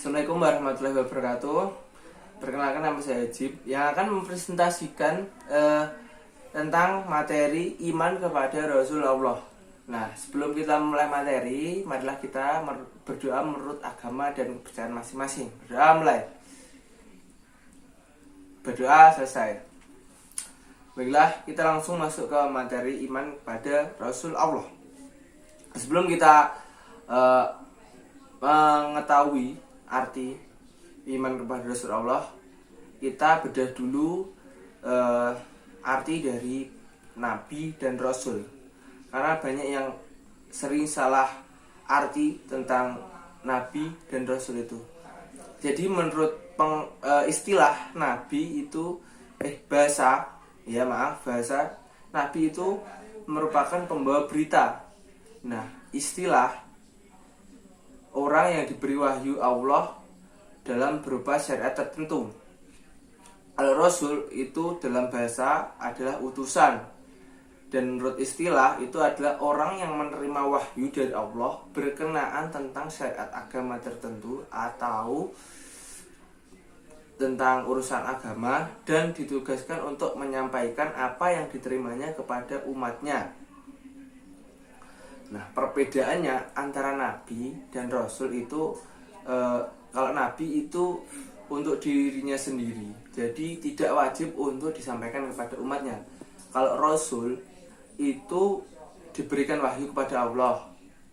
Assalamualaikum warahmatullahi wabarakatuh. Perkenalkan, nama saya Ajib yang akan mempresentasikan tentang materi iman kepada Rasul Allah. Nah, sebelum kita mulai materi, marilah kita berdoa menurut agama dan kepercayaan masing-masing. Berdoa mulai. Berdoa selesai. Baiklah, kita langsung masuk ke materi iman kepada Rasul Allah. Sebelum kita mengetahui arti iman kepada Rasul Allah, kita bedah dulu arti dari Nabi dan Rasul, karena banyak yang sering salah arti tentang Nabi dan Rasul itu. Jadi menurut istilah Nabi itu bahasa Nabi itu merupakan pembawa berita. Nah, istilah orang yang diberi wahyu Allah dalam berupa syariat tertentu. Kalau Rasul itu dalam bahasa adalah utusan, dan menurut istilah itu adalah orang yang menerima wahyu dari Allah berkenaan tentang syariat agama tertentu atau tentang urusan agama, dan ditugaskan untuk menyampaikan apa yang diterimanya kepada umatnya. Nah, perbedaannya antara Nabi dan Rasul itu kalau Nabi itu untuk dirinya sendiri, jadi tidak wajib untuk disampaikan kepada umatnya. Kalau Rasul itu diberikan wahyu kepada Allah,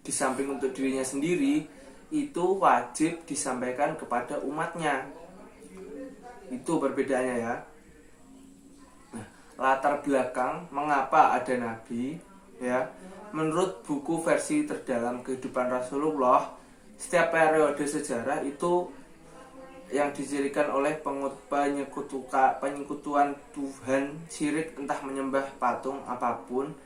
di samping untuk dirinya sendiri, itu wajib disampaikan kepada umatnya. Itu perbedaannya ya. Nah, latar belakang mengapa ada Nabi ya. Menurut buku versi terdalam kehidupan Rasulullah, setiap periode sejarah itu yang dicirikan oleh penyekutuan Tuhan, syirik, entah menyembah patung apapun.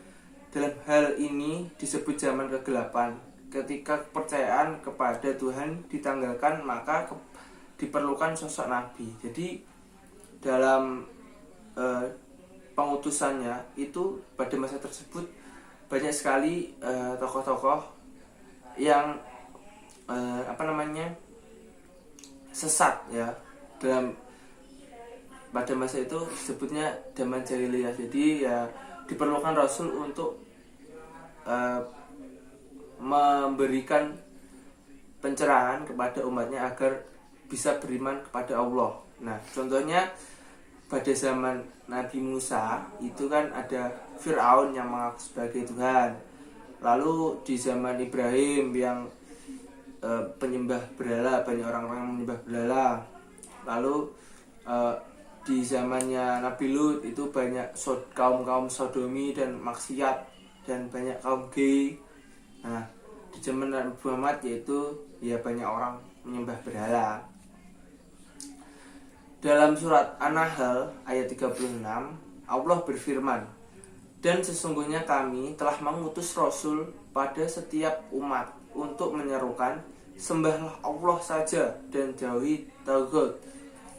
Dalam hal ini disebut zaman kegelapan. Ketika kepercayaan kepada Tuhan ditanggalkan, maka diperlukan sosok Nabi. Jadi dalam pengutusannya itu pada masa tersebut banyak sekali tokoh-tokoh yang sesat ya. Pada masa itu disebutnya zaman jahiliyah. Jadi ya diperlukan Rasul untuk memberikan pencerahan kepada umatnya agar bisa beriman kepada Allah. Nah, contohnya pada zaman Nabi Musa itu kan ada Fir'aun yang mengaku sebagai Tuhan. Lalu di zaman Ibrahim yang penyembah berhala, banyak orang-orang yang menyembah berhala. Lalu di zamannya Nabi Lut itu banyak kaum sodomi dan maksiat, dan banyak kaum gay. Nah, di zaman Nabi Muhammad yaitu ya banyak orang menyembah berhala. Dalam surat An-Nahl ayat 36, Allah berfirman, "Dan sesungguhnya kami telah mengutus Rasul pada setiap umat untuk menyerukan, sembahlah Allah saja dan jauhi tagut.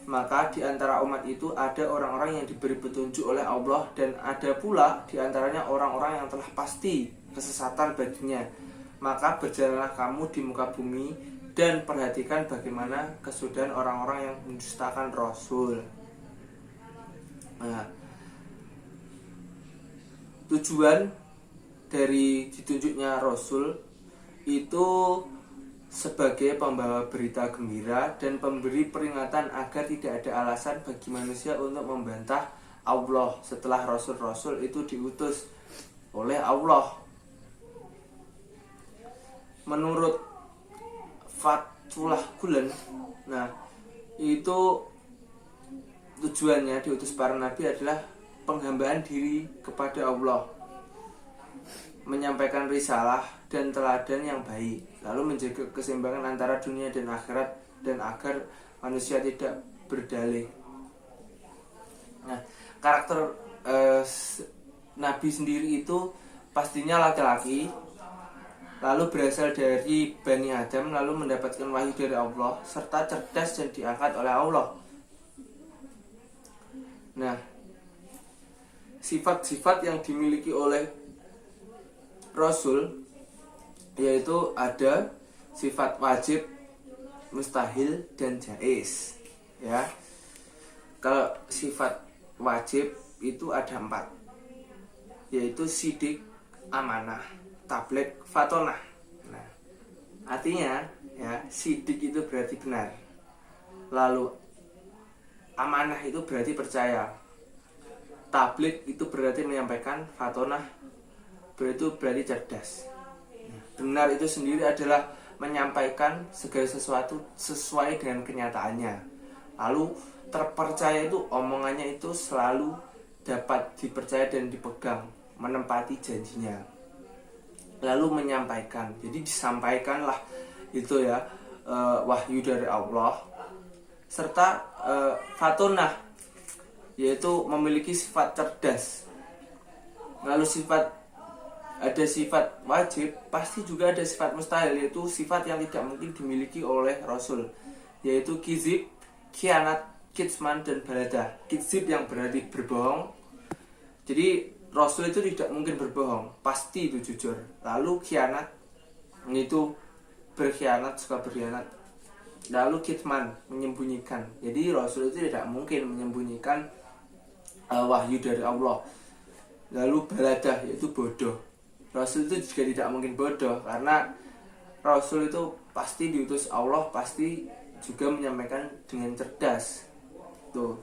Maka di antara umat itu ada orang-orang yang diberi petunjuk oleh Allah, dan ada pula di antaranya orang-orang yang telah pasti kesesatan baginya. Maka berjalanlah kamu di muka bumi dan perhatikan bagaimana kesudahan orang-orang yang mendustakan Rasul." Nah, tujuan dari ditunjuknya Rasul itu sebagai pembawa berita gembira dan pemberi peringatan agar tidak ada alasan bagi manusia untuk membantah Allah setelah Rasul-Rasul itu diutus oleh Allah. Menurut Fatullah Gulen, nah itu tujuannya diutus para nabi adalah penghambaan diri kepada Allah, menyampaikan risalah dan teladan yang baik, lalu menjaga keseimbangan antara dunia dan akhirat, dan agar manusia tidak berdalih. Nah, karakter Nabi sendiri itu pastinya laki-laki, lalu berasal dari Bani Adam, lalu mendapatkan wahyu dari Allah, serta cerdas dan diangkat oleh Allah. Nah, sifat-sifat yang dimiliki oleh Rasul yaitu ada sifat wajib, mustahil, dan jaiz. Ya. Kalau sifat wajib itu ada 4, yaitu sidik, amanah, tabligh, fatonah. Nah, artinya ya, sidik itu berarti benar. Lalu amanah itu berarti percaya. Tabligh itu berarti menyampaikan, fatonah berarti cerdas. Benar itu sendiri adalah menyampaikan segala sesuatu sesuai dengan kenyataannya. Lalu terpercaya itu omongannya itu selalu dapat dipercaya dan dipegang, menempati janjinya. Lalu menyampaikan, jadi disampaikanlah itu ya, wahyu dari Allah. Serta fatonah, yaitu memiliki sifat cerdas. Lalu ada sifat wajib, pasti juga ada sifat mustahil, yaitu sifat yang tidak mungkin dimiliki oleh Rasul, yaitu kizib, khianat, kitman, dan baladah. Kizib yang berarti berbohong, jadi Rasul itu tidak mungkin berbohong, pasti itu jujur. Lalu khianat, itu berkhianat, suka berkhianat. Lalu kitman, menyembunyikan, jadi Rasul itu tidak mungkin menyembunyikan wahyu dari Allah. Lalu baladah, yaitu bodoh. Rasul itu juga tidak mungkin bodoh, karena Rasul itu pasti diutus Allah, pasti juga menyampaikan dengan cerdas. Tuh.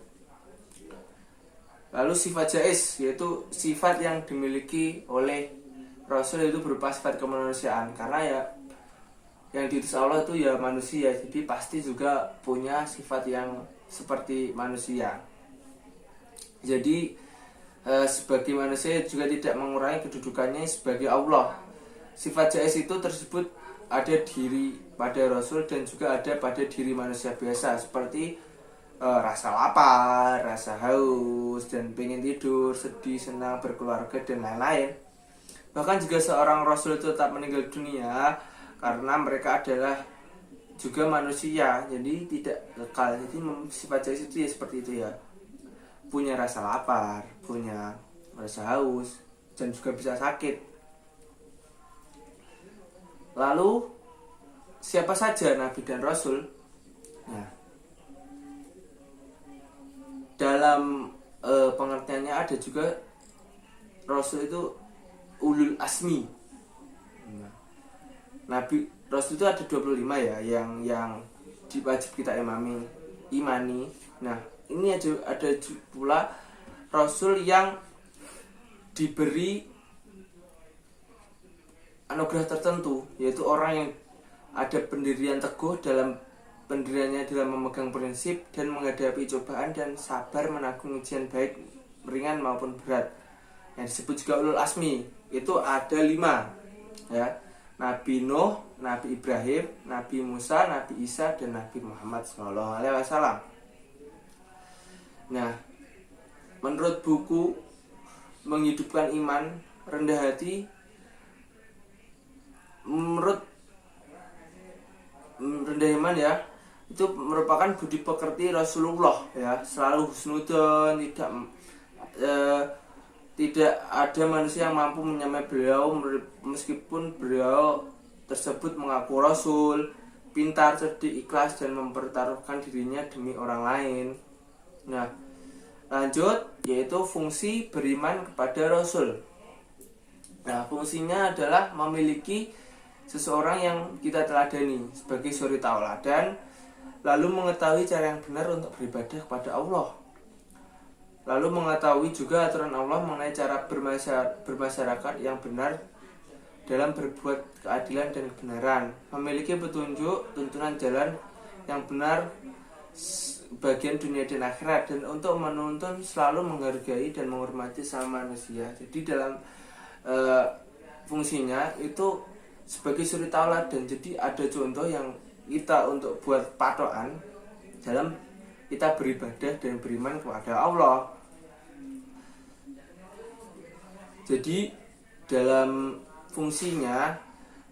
Lalu sifat jaiz, yaitu sifat yang dimiliki oleh Rasul, itu berupa sifat kemanusiaan, karena ya yang diutus Allah itu ya manusia, jadi pasti juga punya sifat yang seperti manusia. Jadi sebagai manusia juga tidak mengurangi kedudukannya sebagai Allah. Sifat jaiz itu tersebut ada diri pada Rasul dan juga ada pada diri manusia biasa, seperti rasa lapar, rasa haus, dan pengen tidur, sedih, senang, berkeluarga, dan lain-lain. Bahkan jika seorang Rasul itu tetap meninggal dunia, karena mereka adalah juga manusia, jadi tidak kekal. Jadi sifat jaiz itu ya seperti itu ya, punya rasa lapar, punya rasa haus, dan juga bisa sakit. Lalu siapa saja Nabi dan Rasul? Nah, dalam pengertiannya ada juga Rasul itu ulul asmi. Nah, Nabi Rasul itu ada 25 ya, yang wajib kita imani. Nah, ini ada pula Rasul yang diberi anugerah tertentu, yaitu orang yang ada pendirian teguh dalam pendiriannya dalam memegang prinsip dan menghadapi cobaan, dan sabar menanggung ujian baik ringan maupun berat, yang disebut juga ulul asmi. Itu ada 5 ya, Nabi Nuh, Nabi Ibrahim, Nabi Musa, Nabi Isa, dan Nabi Muhammad SAW. Nah, menurut buku Menghidupkan Iman, Rendah Hati, menurut rendah iman ya, itu merupakan budi pekerti Rasulullah ya, selalu husnudon, tidak ada manusia yang mampu menyamai beliau meskipun beliau tersebut mengaku Rasul, pintar, cerdik, ikhlas, dan mempertaruhkan dirinya demi orang lain. Nah, lanjut, yaitu fungsi beriman kepada Rasul. Nah, fungsinya adalah memiliki seseorang yang kita teladani sebagai suri tauladan, lalu mengetahui cara yang benar untuk beribadah kepada Allah, lalu mengetahui juga aturan Allah mengenai cara bermasyarakat yang benar dalam berbuat keadilan dan kebenaran, memiliki petunjuk tuntunan jalan yang benar bagian dunia dan akhirat, dan untuk menuntun selalu menghargai dan menghormati sama manusia. Jadi dalam fungsinya itu sebagai suri tauladan, jadi ada contoh yang kita untuk buat patokan dalam kita beribadah dan beriman kepada Allah. Jadi dalam fungsinya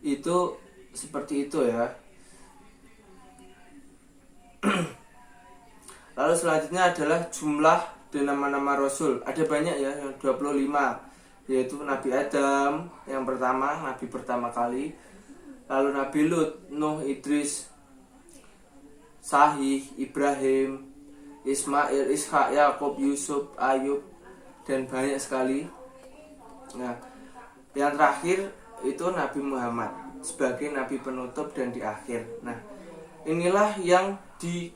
itu seperti itu ya. Lalu selanjutnya adalah jumlah dan nama-nama Rasul. Ada banyak ya, 25, yaitu Nabi Adam yang pertama, Nabi pertama kali, lalu Nabi Lut, Nuh, Idris, Sahih, Ibrahim, Ismail, Ishak, Yakub, Yusuf, Ayub, dan banyak sekali. Nah, yang terakhir itu Nabi Muhammad sebagai nabi penutup dan di akhir. Nah, inilah yang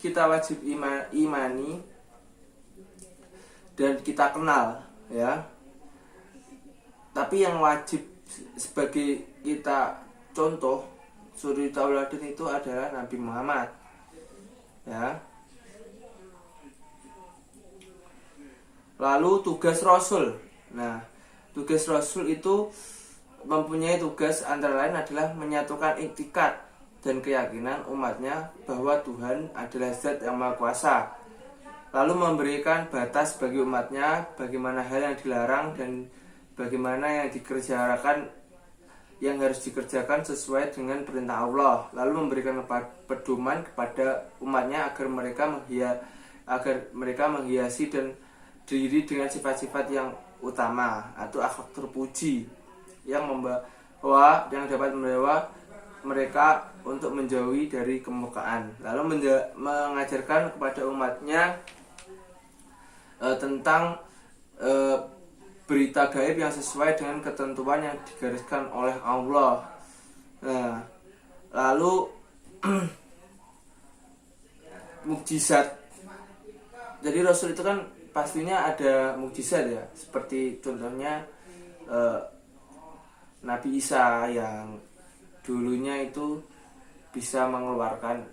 kita wajib imani dan kita kenal, ya. Tapi yang wajib sebagai kita contoh suri tauladan itu adalah Nabi Muhammad, ya. Lalu tugas Rasul. Nah, tugas Rasul itu mempunyai tugas antara lain adalah menyatukan iktikad dan keyakinan umatnya bahwa Tuhan adalah Zat yang Maha Kuasa. Lalu memberikan batas bagi umatnya bagaimana hal yang dilarang dan bagaimana yang dikerjakan, yang harus dikerjakan sesuai dengan perintah Allah. Lalu memberikan pedoman kepada umatnya agar mereka menghiasi dan diri dengan sifat-sifat yang utama atau akhlak terpuji yang dapat membawa mereka untuk menjauhi dari kemurkaan. Lalu mengajarkan kepada umatnya tentang berita gaib yang sesuai dengan ketentuan yang digariskan oleh Allah. Nah, lalu mukjizat. Jadi Rasul itu kan pastinya ada mukjizat, ya, seperti contohnya Nabi Isa yang dulunya itu bisa mengeluarkan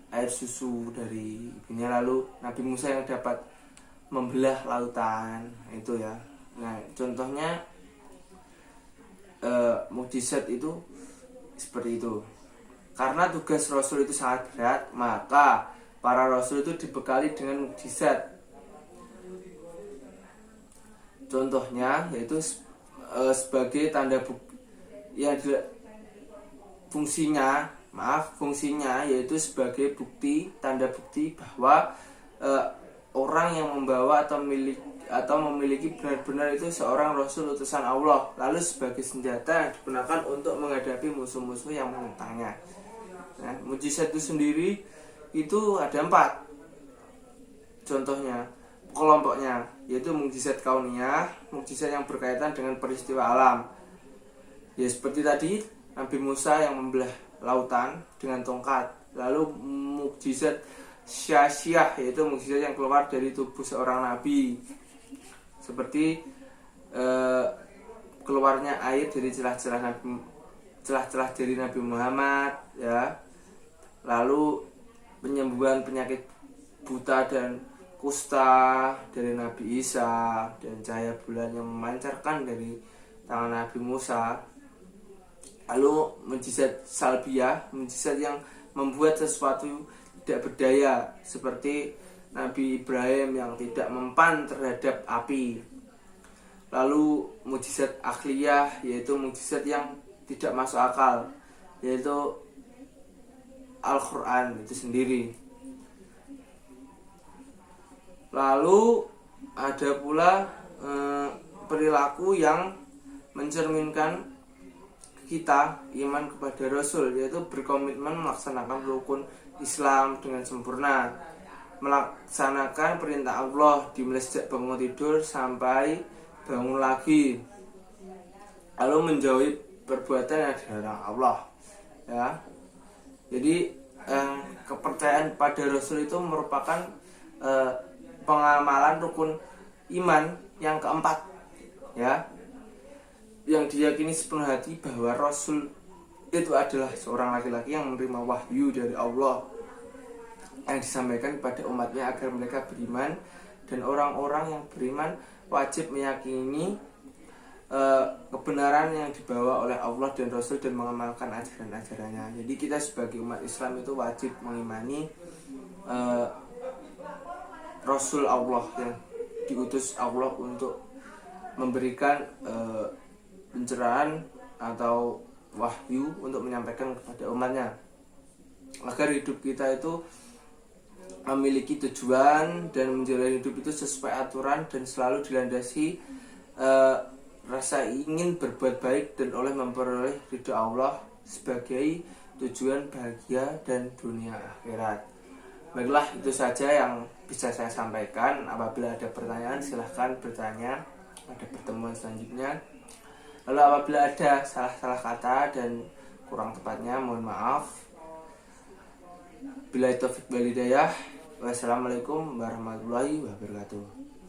air susu dari ibunya. Lalu Nabi Musa yang dapat membelah lautan, itu ya. Nah, contohnya mukjizat itu seperti itu. Karena tugas Rasul itu sangat berat, maka para Rasul itu dibekali dengan mukjizat. Contohnya yaitu sebagai tanda bukti yang fungsinya yaitu sebagai tanda bukti bahwa orang yang membawa atau memiliki benar-benar itu seorang Rasul utusan Allah, lalu sebagai senjata yang digunakan untuk menghadapi musuh-musuh yang menentangnya. Nah, mukjizat itu sendiri itu ada 4 contohnya, kelompoknya, yaitu mukjizat kauniyah, mukjizat yang berkaitan dengan peristiwa alam. Ya seperti tadi Nabi Musa yang membelah lautan dengan tongkat. Lalu mukjizat syasyah, yaitu mukjizat yang keluar dari tubuh seorang nabi, seperti keluarnya air dari celah-celah dari Nabi Muhammad, ya. Lalu penyembuhan penyakit buta dan kusta dari Nabi Isa, dan cahaya bulan yang memancarkan dari tangan Nabi Musa. Lalu mukjizat salbiyah, mukjizat yang membuat sesuatu tidak berdaya, seperti Nabi Ibrahim yang tidak mempan terhadap api. Lalu mukjizat akliyah, yaitu mukjizat yang tidak masuk akal, yaitu Al-Quran itu sendiri. Lalu ada pula perilaku yang mencerminkan kita iman kepada Rasul, yaitu berkomitmen melaksanakan rukun Islam dengan sempurna, melaksanakan perintah Allah dimulai sejak bangun tidur sampai bangun lagi, lalu menjauhi perbuatan yang dilarang Allah, ya. Jadi kepercayaan pada Rasul itu merupakan pengamalan rukun iman yang keempat, ya, yang diyakini sepenuh hati bahwa Rasul itu adalah seorang laki-laki yang menerima wahyu dari Allah yang disampaikan kepada umatnya agar mereka beriman, dan orang-orang yang beriman wajib meyakini kebenaran yang dibawa oleh Allah dan Rasul dan mengamalkan ajaran-ajarannya. Jadi kita sebagai umat Islam itu wajib mengimani Rasul Allah yang diutus Allah untuk memberikan pencerahan atau wahyu untuk menyampaikan kepada umatnya, agar hidup kita itu memiliki tujuan dan menjalani hidup itu sesuai aturan dan selalu dilandasi rasa ingin berbuat baik dan oleh memperoleh ridha Allah sebagai tujuan bahagia dan dunia akhirat. Baiklah, itu saja yang bisa saya sampaikan. Apabila ada pertanyaan silahkan bertanya pada pertemuan selanjutnya. Lalu apabila ada salah-salah kata dan kurang tepatnya mohon maaf. Billahi taufiq wal hidayah. Wassalamualaikum warahmatullahi wabarakatuh.